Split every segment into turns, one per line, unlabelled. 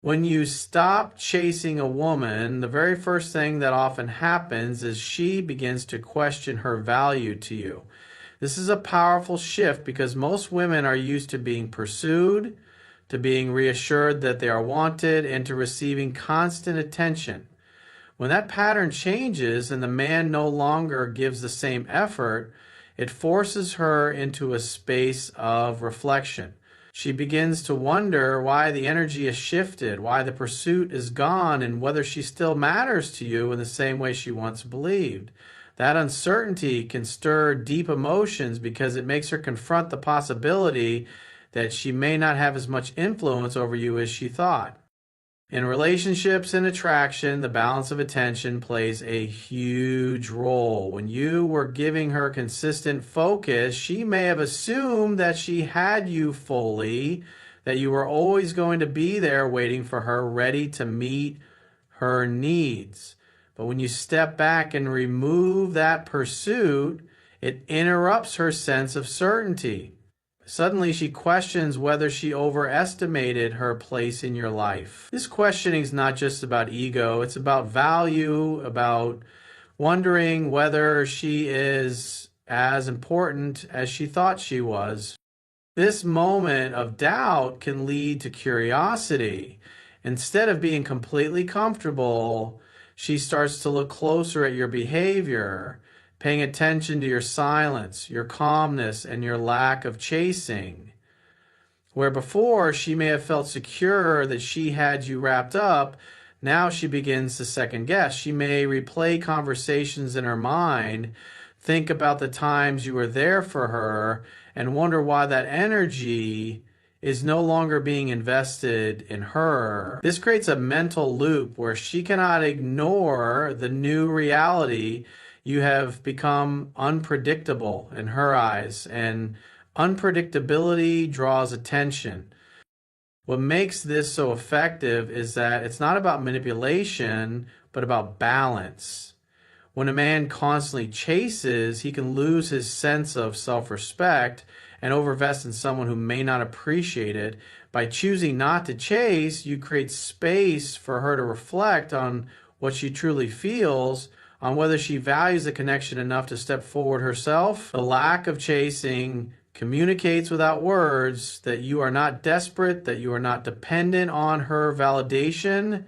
When you stop chasing a woman, the very first thing that often happens is she begins to question her value to you. This is a powerful shift because most women are used to being pursued, to being reassured that they are wanted, and to receiving constant attention. When that pattern changes and the man no longer gives the same effort, it forces her into a space of reflection. She begins to wonder why the energy has shifted, why the pursuit is gone, and whether she still matters to you in the same way she once believed. That uncertainty can stir deep emotions because it makes her confront the possibility that she may not have as much influence over you as she thought. In relationships and attraction, the balance of attention plays a huge role. When you were giving her consistent focus, she may have assumed that she had you fully, that you were always going to be there waiting for her, ready to meet her needs. But when you step back and remove that pursuit, it interrupts her sense of certainty. Suddenly, she questions whether she overestimated her place in your life. This questioning is not just about ego, it's about value, about wondering whether she is as important as she thought she was. This moment of doubt can lead to curiosity. Instead of being completely comfortable, she starts to look closer at your behavior, paying attention to your silence, your calmness, and your lack of chasing. Where before she may have felt secure that she had you wrapped up, now she begins to second guess. She may replay conversations in her mind, think about the times you were there for her, and wonder why that energy is no longer being invested in her. This creates a mental loop where she cannot ignore the new reality. You have become unpredictable in her eyes, and unpredictability draws attention. What makes this so effective is that it's not about manipulation, but about balance. When a man constantly chases, he can lose his sense of self-respect and overinvest in someone who may not appreciate it. By choosing not to chase, you create space for her to reflect on what she truly feels, on whether she values the connection enough to step forward herself. The lack of chasing communicates without words that you are not desperate, that you are not dependent on her validation,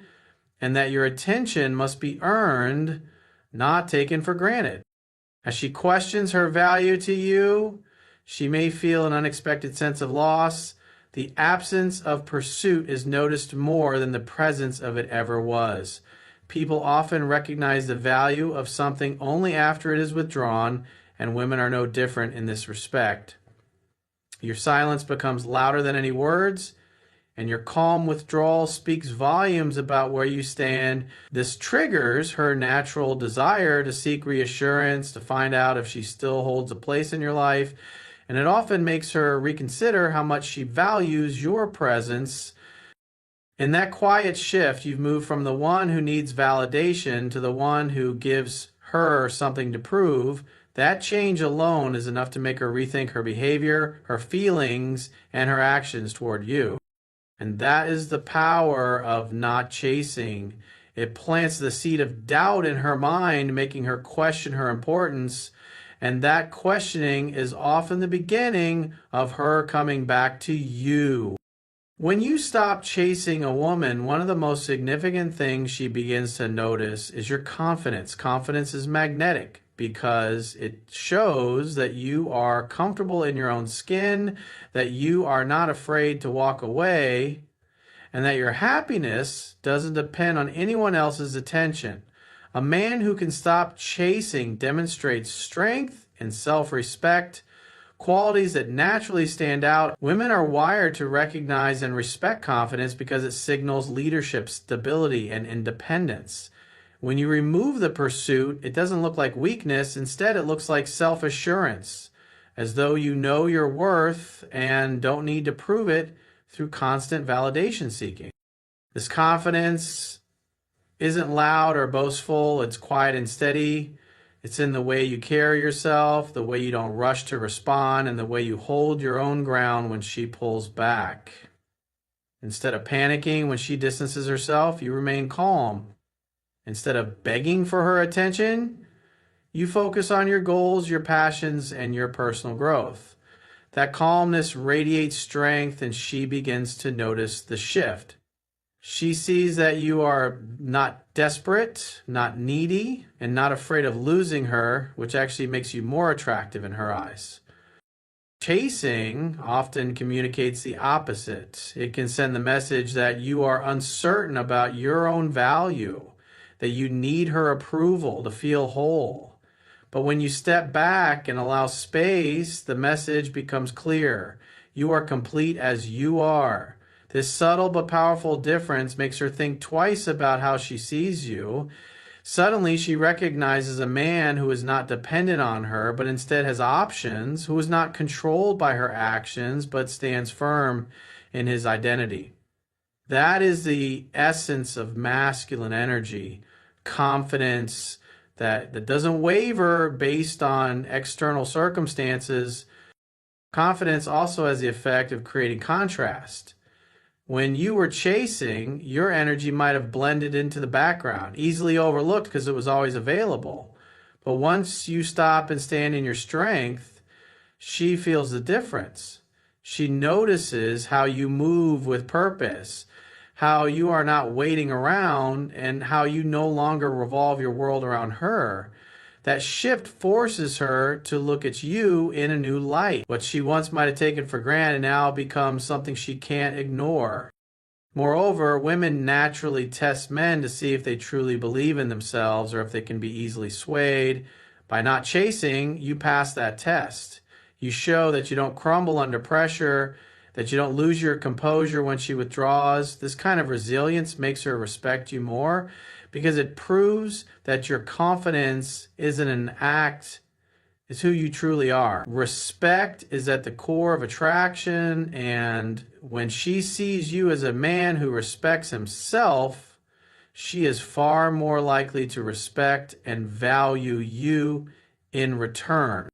and that your attention must be earned, not taken for granted. As she questions her value to you, she may feel an unexpected sense of loss. The absence of pursuit is noticed more than the presence of it ever was. People often recognize the value of something only after it is withdrawn, and women are no different in this respect. Your silence becomes louder than any words, and your calm withdrawal speaks volumes about where you stand. This triggers her natural desire to seek reassurance, to find out if she still holds a place in your life, and it often makes her reconsider how much she values your presence. In that quiet shift, you've moved from the one who needs validation to the one who gives her something to prove. That change alone is enough to make her rethink her behavior, her feelings, and her actions toward you. And that is the power of not chasing. It plants the seed of doubt in her mind, making her question her importance. And that questioning is often the beginning of her coming back to you. When you stop chasing a woman, one of the most significant things she begins to notice is your confidence. Confidence is magnetic because it shows that you are comfortable in your own skin, that you are not afraid to walk away, and that your happiness doesn't depend on anyone else's attention. A man who can stop chasing demonstrates strength and self-respect, qualities that naturally stand out. Women are wired to recognize and respect confidence because it signals leadership, stability, and independence. When you remove the pursuit, it doesn't look like weakness. Instead, it looks like self-assurance, as though you know your worth and don't need to prove it through constant validation seeking. This confidence isn't loud or boastful. It's quiet and steady. It's in the way you carry yourself, the way you don't rush to respond, and the way you hold your own ground when she pulls back. Instead of panicking when she distances herself, you remain calm. Instead of begging for her attention, you focus on your goals, your passions, and your personal growth. That calmness radiates strength, and she begins to notice the shift. She sees that you are not desperate, not needy, and not afraid of losing her, which actually makes you more attractive in her eyes. Chasing often communicates the opposite. It can send the message that you are uncertain about your own value, that you need her approval to feel whole. But when you step back and allow space, the message becomes clear. You are complete as you are. This subtle but powerful difference makes her think twice about how she sees you. Suddenly, she recognizes a man who is not dependent on her, but instead has options, who is not controlled by her actions, but stands firm in his identity. That is the essence of masculine energy, confidence that doesn't waver based on external circumstances. Confidence also has the effect of creating contrast. When you were chasing, your energy might have blended into the background, easily overlooked because it was always available. But once you stop and stand in your strength, she feels the difference. She notices how you move with purpose, how you are not waiting around, and how you no longer revolve your world around her. That shift forces her to look at you in a new light. What she once might have taken for granted now becomes something she can't ignore. Moreover, women naturally test men to see if they truly believe in themselves or if they can be easily swayed. By not chasing, you pass that test. You show that you don't crumble under pressure, that you don't lose your composure when she withdraws. This kind of resilience makes her respect you more, because it proves that your confidence isn't an act, it's who you truly are. Respect is at the core of attraction, and when she sees you as a man who respects himself, she is far more likely to respect and value you in return.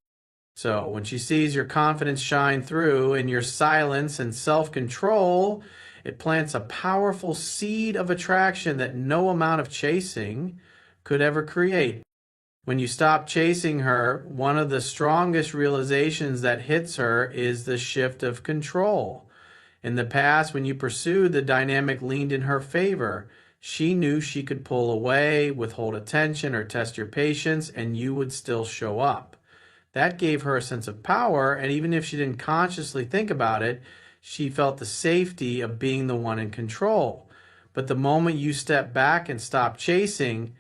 So when she sees your confidence shine through in your silence and self-control, it plants a powerful seed of attraction that no amount of chasing could ever create. When you stop chasing her, one of the strongest realizations that hits her is the shift of control. In the past, when you pursued, the dynamic leaned in her favor. She knew she could pull away, withhold attention, or test your patience, and you would still show up. That gave her a sense of power, and even if she didn't consciously think about it, she felt the safety of being the one in control. But the moment you step back and stop chasing,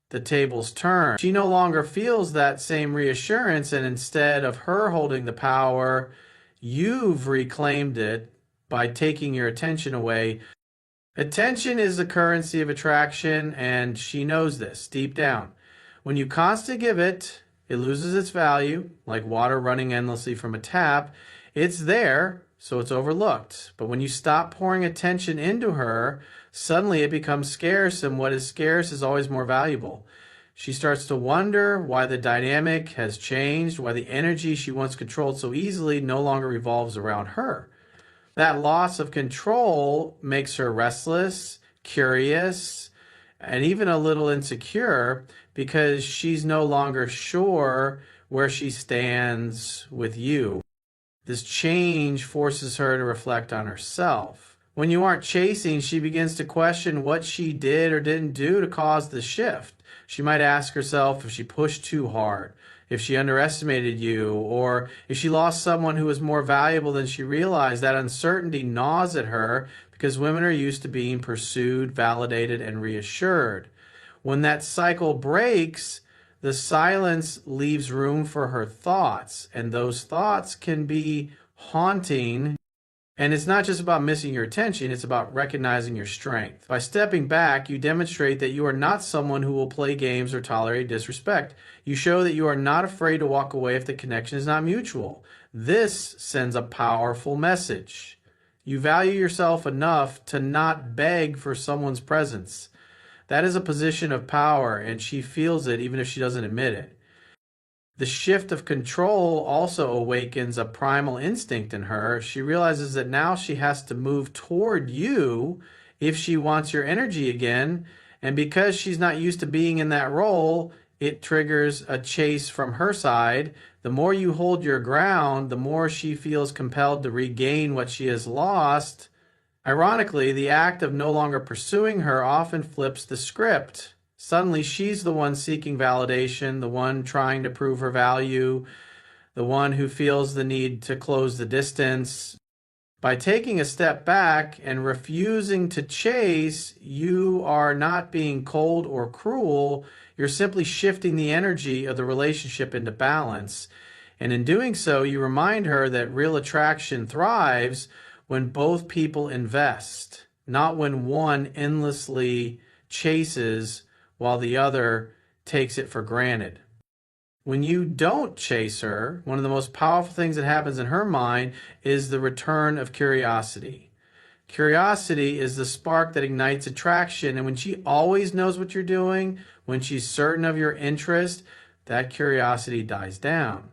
the tables turn. She no longer feels that same reassurance, and instead of her holding the power, you've reclaimed it by taking your attention away. Attention is the currency of attraction, and she knows this deep down. When you constantly give it, it loses its value, like water running endlessly from a tap. It's there, so it's overlooked. But when you stop pouring attention into her, suddenly it becomes scarce, and what is scarce is always more valuable. She starts to wonder why the dynamic has changed, why the energy she once controlled so easily no longer revolves around her. That loss of control makes her restless, curious, and even a little insecure, because she's no longer sure where she stands with you. This change forces her to reflect on herself. When you aren't chasing, she begins to question what she did or didn't do to cause the shift. She might ask herself if she pushed too hard, if she underestimated you, or if she lost someone who was more valuable than she realized. That uncertainty gnaws at her because women are used to being pursued, validated, and reassured. When that cycle breaks, the silence leaves room for her thoughts, and those thoughts can be haunting. And it's not just about missing your attention, it's about recognizing your strength. By stepping back, you demonstrate that you are not someone who will play games or tolerate disrespect. You show that you are not afraid to walk away if the connection is not mutual. This sends a powerful message. You value yourself enough to not beg for someone's presence. That is a position of power, and she feels it even if she doesn't admit it. The shift of control also awakens a primal instinct in her. She realizes that now she has to move toward you if she wants your energy again. And because she's not used to being in that role, it triggers a chase from her side. The more you hold your ground, the more she feels compelled to regain what she has lost. Ironically, the act of no longer pursuing her often flips the script. Suddenly, she's the one seeking validation, the one trying to prove her value, the one who feels the need to close the distance. By taking a step back and refusing to chase, you are not being cold or cruel. You're simply shifting the energy of the relationship into balance. And in doing so, you remind her that real attraction thrives when both people invest, not when one endlessly chases while the other takes it for granted. When you don't chase her, one of the most powerful things that happens in her mind is the return of curiosity. Curiosity is the spark that ignites attraction, and when she always knows what you're doing, when she's certain of your interest, that curiosity dies down.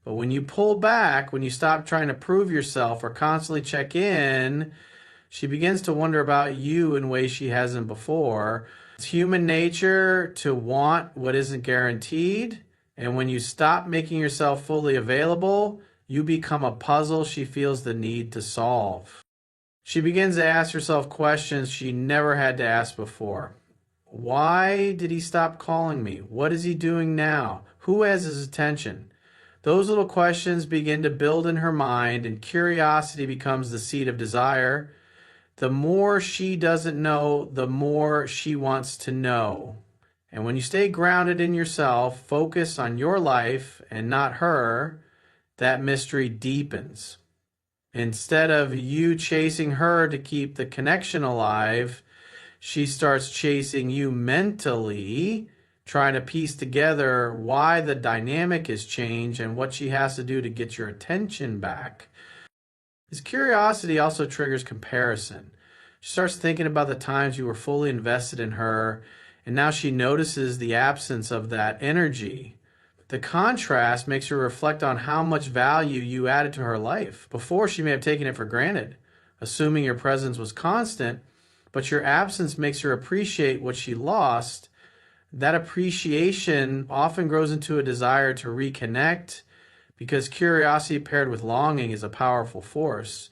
But when you pull back, when you stop trying to prove yourself or constantly check in, she begins to wonder about you in ways she hasn't before. It's human nature to want what isn't guaranteed. And when you stop making yourself fully available, you become a puzzle she feels the need to solve. She begins to ask herself questions she never had to ask before. Why did he stop calling me? What is he doing now? Who has his attention? Those little questions begin to build in her mind, and curiosity becomes the seed of desire. The more she doesn't know, the more she wants to know. And when you stay grounded in yourself, focus on your life and not her, that mystery deepens. Instead of you chasing her to keep the connection alive, she starts chasing you mentally, trying to piece together why the dynamic has changed and what she has to do to get your attention back. This curiosity also triggers comparison. She starts thinking about the times you were fully invested in her, and now she notices the absence of that energy. The contrast makes her reflect on how much value you added to her life. Before, she may have taken it for granted, assuming your presence was constant, but your absence makes her appreciate what she lost. That appreciation often grows into a desire to reconnect, because curiosity paired with longing is a powerful force.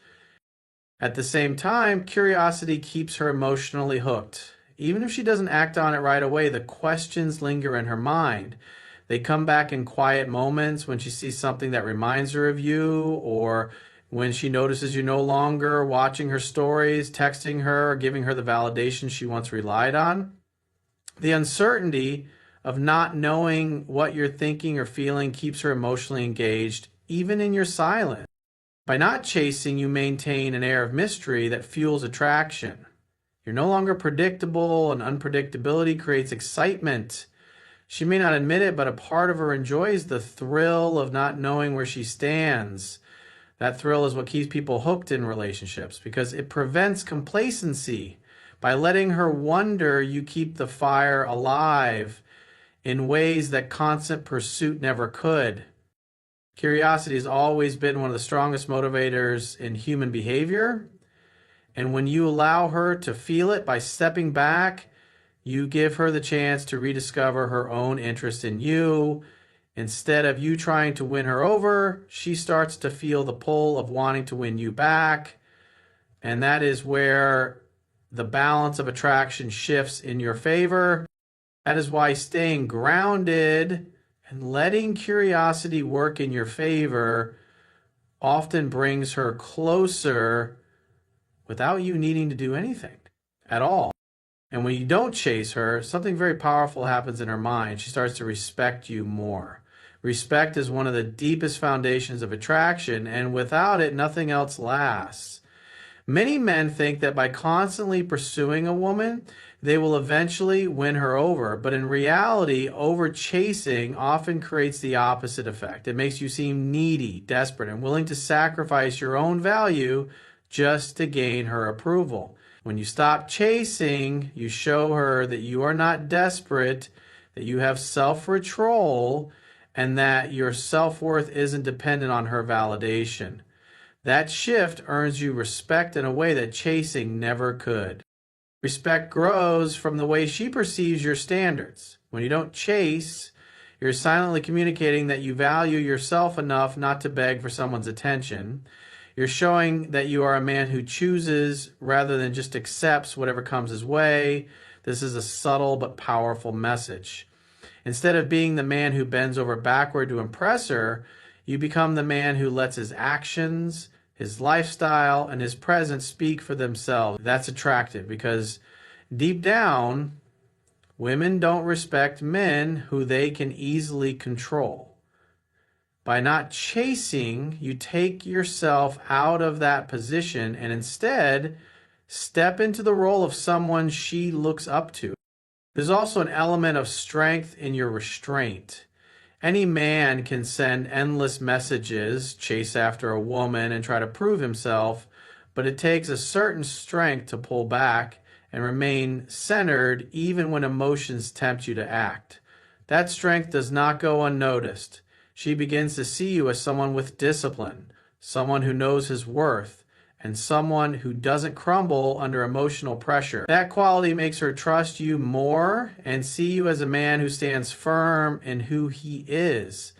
At the same time, curiosity keeps her emotionally hooked. Even if she doesn't act on it right away, the questions linger in her mind. They come back in quiet moments when she sees something that reminds her of you, or when she notices you're no longer watching her stories, texting her, or giving her the validation she once relied on. The uncertainty of not knowing what you're thinking or feeling keeps her emotionally engaged, even in your silence. By not chasing, you maintain an air of mystery that fuels attraction. You're no longer predictable, and unpredictability creates excitement. She may not admit it, but a part of her enjoys the thrill of not knowing where she stands. That thrill is what keeps people hooked in relationships because it prevents complacency. By letting her wonder, you keep the fire alive in ways that constant pursuit never could. Curiosity has always been one of the strongest motivators in human behavior. And when you allow her to feel it by stepping back, you give her the chance to rediscover her own interest in you. Instead of you trying to win her over, she starts to feel the pull of wanting to win you back. And that is where the balance of attraction shifts in your favor. That is why staying grounded and letting curiosity work in your favor often brings her closer without you needing to do anything at all. And when you don't chase her, something very powerful happens in her mind. She starts to respect you more. Respect is one of the deepest foundations of attraction, and without it, nothing else lasts. Many men think that by constantly pursuing a woman, they will eventually win her over. But in reality, over chasing often creates the opposite effect. It makes you seem needy, desperate, and willing to sacrifice your own value just to gain her approval. When you stop chasing, you show her that you are not desperate, that you have self-control, and that your self-worth isn't dependent on her validation. That shift earns you respect in a way that chasing never could. Respect grows from the way she perceives your standards. When you don't chase, you're silently communicating that you value yourself enough not to beg for someone's attention. You're showing that you are a man who chooses rather than just accepts whatever comes his way. This is a subtle but powerful message. Instead of being the man who bends over backward to impress her, you become the man who lets his actions, his lifestyle, and his presence speak for themselves. That's attractive because deep down, women don't respect men who they can easily control. By not chasing, you take yourself out of that position and instead step into the role of someone she looks up to. There's also an element of strength in your restraint. Any man can send endless messages, chase after a woman, and try to prove himself, but it takes a certain strength to pull back and remain centered even when emotions tempt you to act. That strength does not go unnoticed. She begins to see you as someone with discipline, someone who knows his worth, and someone who doesn't crumble under emotional pressure. That quality makes her trust you more and see you as a man who stands firm in who he is.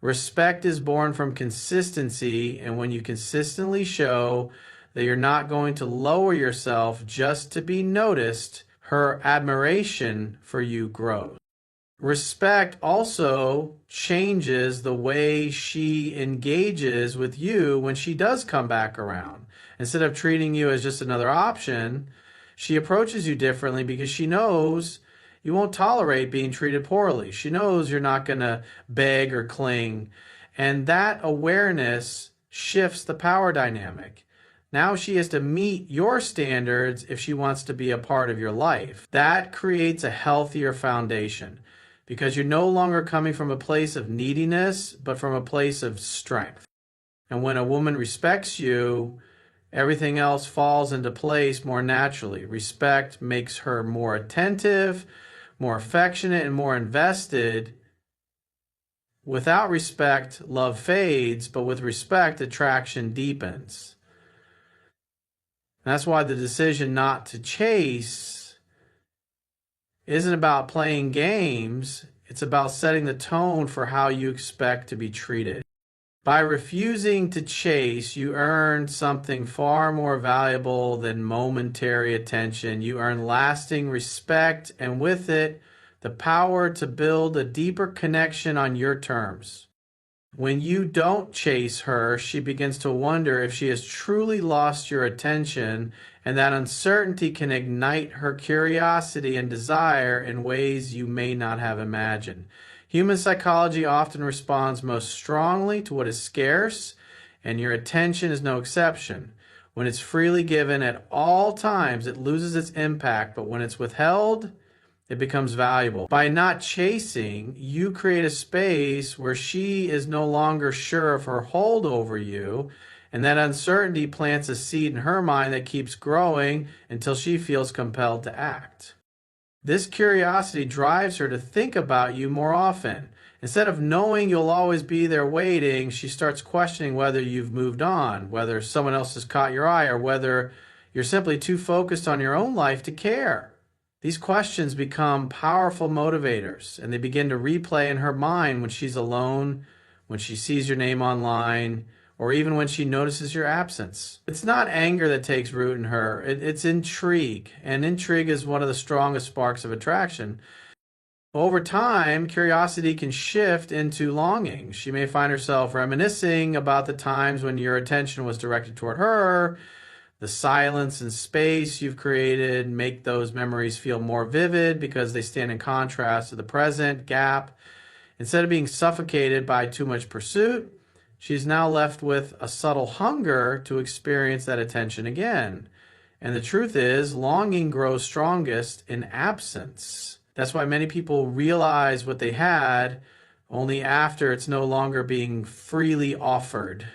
Respect is born from consistency, and when you consistently show that you're not going to lower yourself just to be noticed, her admiration for you grows. Respect also changes the way she engages with you when she does come back around. Instead of treating you as just another option, she approaches you differently because she knows you won't tolerate being treated poorly. She knows you're not going to beg or cling. And that awareness shifts the power dynamic. Now she has to meet your standards if she wants to be a part of your life. That creates a healthier foundation because you're no longer coming from a place of neediness, but from a place of strength. And when a woman respects you, everything else falls into place more naturally. Respect makes her more attentive, more affectionate, and more invested. Without respect, love fades, but with respect, attraction deepens. That's why the decision not to chase isn't about playing games. It's about setting the tone for how you expect to be treated. By refusing to chase, you earn something far more valuable than momentary attention. You earn lasting respect, and with it, the power to build a deeper connection on your terms. When you don't chase her, she begins to wonder if she has truly lost your attention, and that uncertainty can ignite her curiosity and desire in ways you may not have imagined. Human psychology often responds most strongly to what is scarce, and your attention is no exception. When it's freely given at all times, it loses its impact, but when it's withheld, it becomes valuable. By not chasing, you create a space where she is no longer sure of her hold over you, and that uncertainty plants a seed in her mind that keeps growing until she feels compelled to act. This curiosity drives her to think about you more often. Instead of knowing you'll always be there waiting, she starts questioning whether you've moved on, whether someone else has caught your eye, or whether you're simply too focused on your own life to care. These questions become powerful motivators, and they begin to replay in her mind when she's alone, when she sees your name online, or even when she notices your absence. It's not anger that takes root in her, it's intrigue, and intrigue is one of the strongest sparks of attraction. Over time, curiosity can shift into longing. She may find herself reminiscing about the times when your attention was directed toward her. The silence and space you've created make those memories feel more vivid because they stand in contrast to the present gap. Instead of being suffocated by too much pursuit, she's now left with a subtle hunger to experience that attention again. And the truth is, longing grows strongest in absence. That's why many people realize what they had only after it's no longer being freely offered.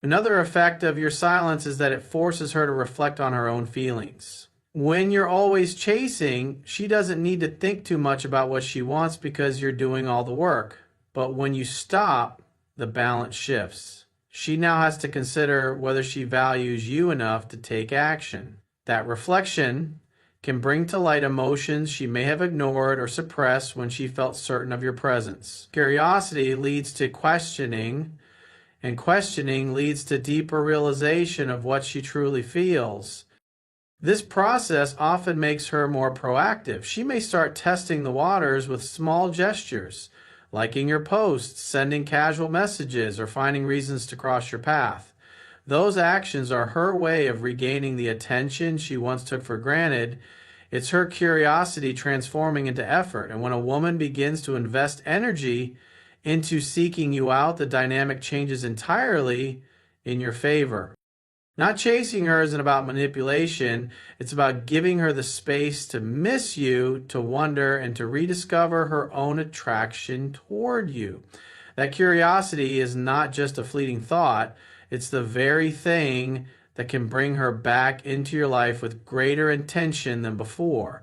Another effect of your silence is that it forces her to reflect on her own feelings. When you're always chasing, she doesn't need to think too much about what she wants because you're doing all the work. But when you stop, the balance shifts. She now has to consider whether she values you enough to take action. That reflection can bring to light emotions she may have ignored or suppressed when she felt certain of your presence. Curiosity leads to questioning, and questioning leads to deeper realization of what she truly feels. This process often makes her more proactive. She may start testing the waters with small gestures, liking your posts, sending casual messages, or finding reasons to cross your path. Those actions are her way of regaining the attention she once took for granted. It's her curiosity transforming into effort. And when a woman begins to invest energy into seeking you out, the dynamic changes entirely in your favor. Not chasing her isn't about manipulation. It's about giving her the space to miss you, to wonder, and to rediscover her own attraction toward you. That curiosity is not just a fleeting thought. It's the very thing that can bring her back into your life with greater intention than before.